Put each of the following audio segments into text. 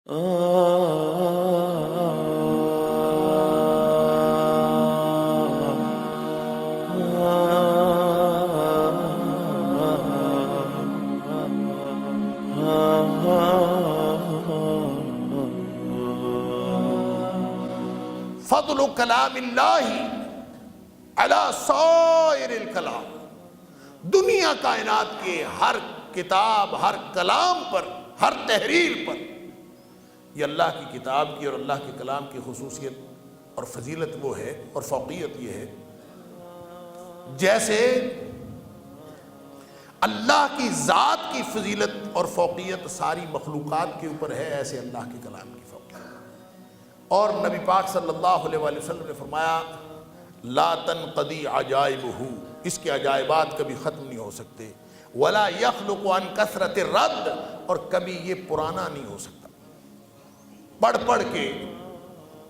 فضل کلام اللہ علی سائر الکلام، دنیا کائنات کے ہر کتاب، ہر کلام پر، ہر تحریر پر یہ اللہ کی کتاب کی اور اللہ کے کلام کی خصوصیت اور فضیلت وہ ہے اور فوقیت یہ ہے جیسے اللہ کی ذات کی فضیلت اور فوقیت ساری مخلوقات کے اوپر ہے، ایسے اللہ کے کلام کی فوقیت۔ اور نبی پاک صلی اللہ علیہ وآلہ وسلم نے فرمایا لا تنقضی عجائبہ، اس کے عجائبات کبھی ختم نہیں ہو سکتے، ولا یخلق عن کثرت الرد، اور کبھی یہ پرانا نہیں ہو سکتا۔ پڑھ پڑھ کے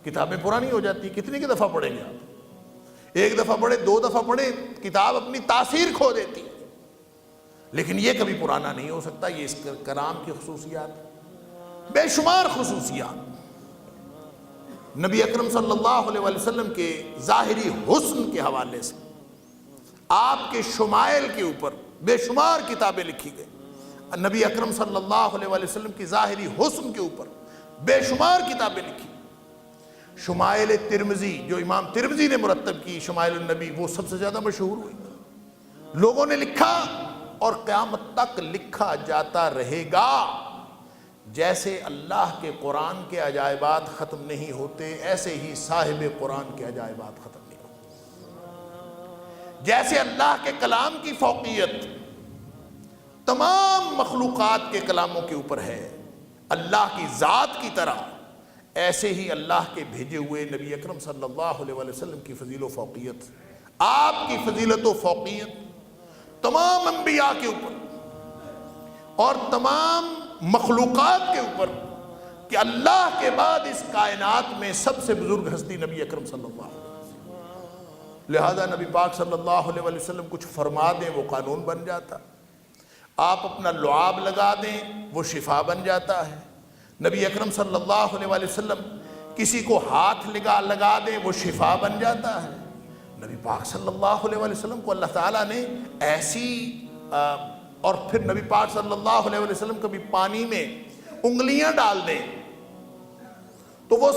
کتابیں پرانی ہو جاتی، کتنی کی دفعہ پڑھیں گے آپ؟ ایک دفعہ پڑھے، دو دفعہ پڑھے، کتاب اپنی تاثیر کھو دیتی، لیکن یہ کبھی پرانا نہیں ہو سکتا۔ یہ اس کلام کی خصوصیات، بے شمار خصوصیات۔ نبی اکرم صلی اللہ علیہ وآلہ وسلم کے ظاہری حسن کے حوالے سے آپ کے شمائل کے اوپر بے شمار کتابیں لکھی گئی۔ نبی اکرم صلی اللہ علیہ وآلہ وسلم کی ظاہری حسن کے اوپر بے شمار کتابیں لکھی۔ شمائل ترمذی جو امام ترمذی نے مرتب کی، شمائل النبی، وہ سب سے زیادہ مشہور ہوئی، لوگوں نے لکھا اور قیامت تک لکھا جاتا رہے گا۔ جیسے اللہ کے قرآن کے عجائبات ختم نہیں ہوتے، ایسے ہی صاحب قرآن کے عجائبات ختم نہیں ہوتے۔ جیسے اللہ کے کلام کی فوقیت تمام مخلوقات کے کلاموں کے اوپر ہے اللہ کی ذات کی طرح، ایسے ہی اللہ کے بھیجے ہوئے نبی اکرم صلی اللہ علیہ وآلہ وسلم کی فضیل و فوقیت، آپ کی فضیلت و فوقیت تمام انبیاء کے اوپر اور تمام مخلوقات کے اوپر، کہ اللہ کے بعد اس کائنات میں سب سے بزرگ ہستی نبی اکرم صلی اللہ علیہ وسلم۔ لہذا نبی پاک صلی اللہ علیہ وآلہ وسلم کچھ فرما دیں وہ قانون بن جاتا، آپ اپنا لعاب لگا دیں وہ شفا بن جاتا ہے۔ نبی اکرم صلی اللہ علیہ وآلہ وسلم کسی کو ہاتھ لگا دیں وہ شفا بن جاتا ہے۔ نبی پاک صلی اللہ علیہ وآلہ وسلم کو اللہ تعالیٰ نے ایسی اور پھر نبی پاک صلی اللہ علیہ وآلہ وسلم کبھی پانی میں انگلیاں ڈال دیں تو وہ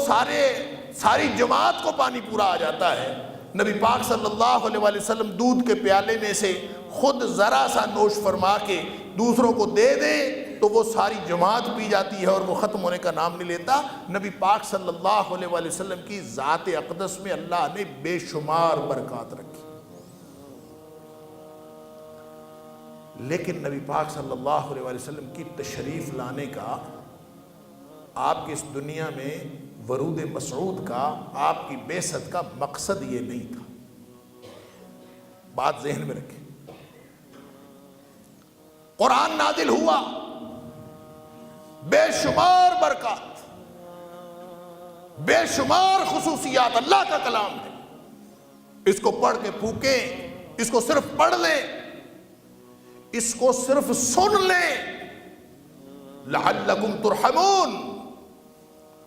ساری جماعت کو پانی پورا آ جاتا ہے۔ نبی پاک صلی اللہ علیہ وآلہ وسلم دودھ کے پیالے میں سے خود ذرا سا نوش فرما کے دوسروں کو دے دیں تو وہ ساری جماعت پی جاتی ہے اور وہ ختم ہونے کا نام نہیں لیتا۔ نبی پاک صلی اللہ علیہ وآلہ وسلم کی ذات اقدس میں اللہ نے بے شمار برکات رکھی، لیکن نبی پاک صلی اللہ علیہ وآلہ وسلم کی تشریف لانے کا، آپ کی اس دنیا میں ورود مسعود کا، آپ کی بعثت کا مقصد یہ نہیں تھا۔ بات ذہن میں رکھیں، قرآن نازل ہوا، بے شمار برکات، بے شمار خصوصیات، اللہ کا کلام ہے، اس کو پڑھ کے پھونکیں، اس کو صرف پڑھ لیں، اس کو صرف سن لیں، لعلکم ترحمون،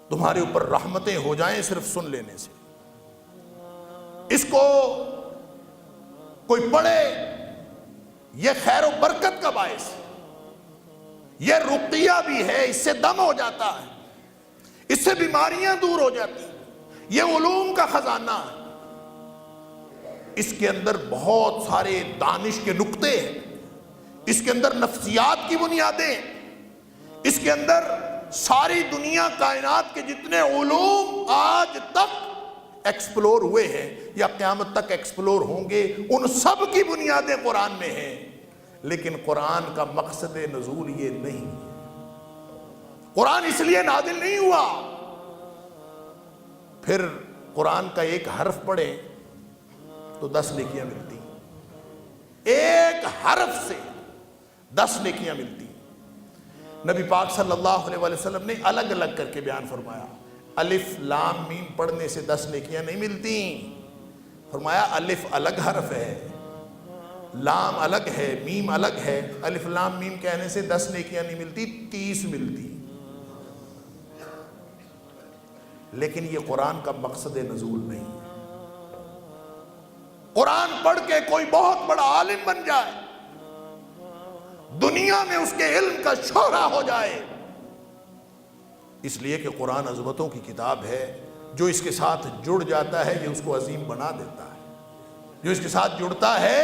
تمہارے اوپر رحمتیں ہو جائیں صرف سن لینے سے۔ اس کو کوئی پڑھے، یہ خیر و برکت کا باعث ہے، یہ رقیہ بھی ہے، اس سے دم ہو جاتا ہے، اس سے بیماریاں دور ہو جاتی ہیں، یہ علوم کا خزانہ ہے، اس کے اندر بہت سارے دانش کے نقطے ہیں، اس کے اندر نفسیات کی بنیادیں، اس کے اندر ساری دنیا کائنات کے جتنے علوم آج تک ایکسپلور ہوئے ہیں یا قیامت تک ایکسپلور ہوں گے، ان سب کی بنیادیں قرآن میں ہیں۔ لیکن قرآن کا مقصد نزول یہ نہیں، قرآن اس لیے نازل نہیں ہوا۔ پھر قرآن کا ایک حرف پڑھیں تو 10 نیکیاں ملتی، ایک حرف سے 10 نیکیاں ملتی۔ نبی پاک صلی اللہ علیہ وآلہ وسلم نے الگ الگ کر کے بیان فرمایا، الف لام میم پڑھنے سے 10 نیکیاں نہیں ملتی، فرمایا الف الگ حرف ہے، لام الگ ہے، میم الگ ہے، الف لام میم کہنے سے 10 نیکیاں نہیں ملتی، 30 ملتی۔ لیکن یہ قرآن کا مقصد نزول نہیں ہے۔ قرآن پڑھ کے کوئی بہت بڑا عالم بن جائے، دنیا میں اس کے علم کا شہرہ ہو جائے، اس لیے کہ قرآن عظمتوں کی کتاب ہے۔ جو اس کے ساتھ جڑ جاتا ہے یہ اس کو عظیم بنا دیتا ہے، جو اس کے ساتھ جڑتا ہے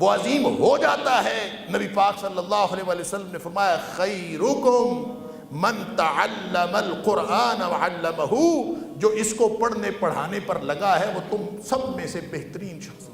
وہ عظیم ہو جاتا ہے۔ نبی پاک صلی اللہ علیہ وآلہ وسلم نے فرمایا خیرکم من تعلم القرآن وعلمہ، جو اس کو پڑھنے پڑھانے پر لگا ہے وہ تم سب میں سے بہترین شخص ہے۔